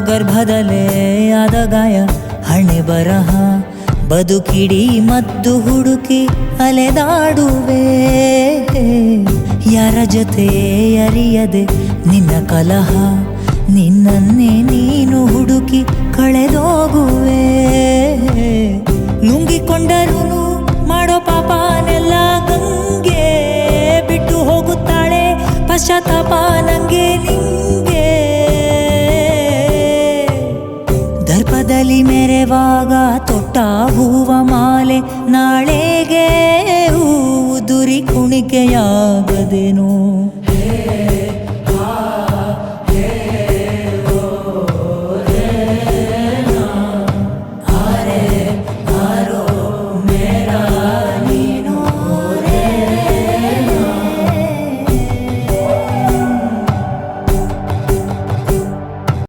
ಗರ್ಭದಲ್ಲೇ ಆದ ಗಾಯ ಹಣೆ ಬರಹ ಬದುಕಿಡಿ ಮದ್ದು ಹುಡುಕಿ ಅಲೆದಾಡುವೆ ಯಾರ ಜೊತೆ ಅರಿಯದೆ ನಿನ್ನ ಕಲಹ ನಿನ್ನನ್ನೇ ನೀನು ಹುಡುಕಿ ಕಳೆದೋಗುವೆ ನುಂಗಿಕೊಂಡರೂ ಮಾಡೋ ಪಾಪನೆಲ್ಲ ಗಂಗೆ ಬಿಟ್ಟು ಹೋಗುತ್ತಾಳೆ ಪಶ್ಚಾತ್ತಾಪ ನಂಗೆ ನಿಂಗೆ ದರ್ಪದಲ್ಲಿ ಮೆರೆವಾಗ ತೊಟ್ಟ ಹೂವ ಮಾಲೆ ನಾಳೆಗೆ ಹೂವು ದುರಿ ಕುಣಿಕೆಯಾಗದೇನೋ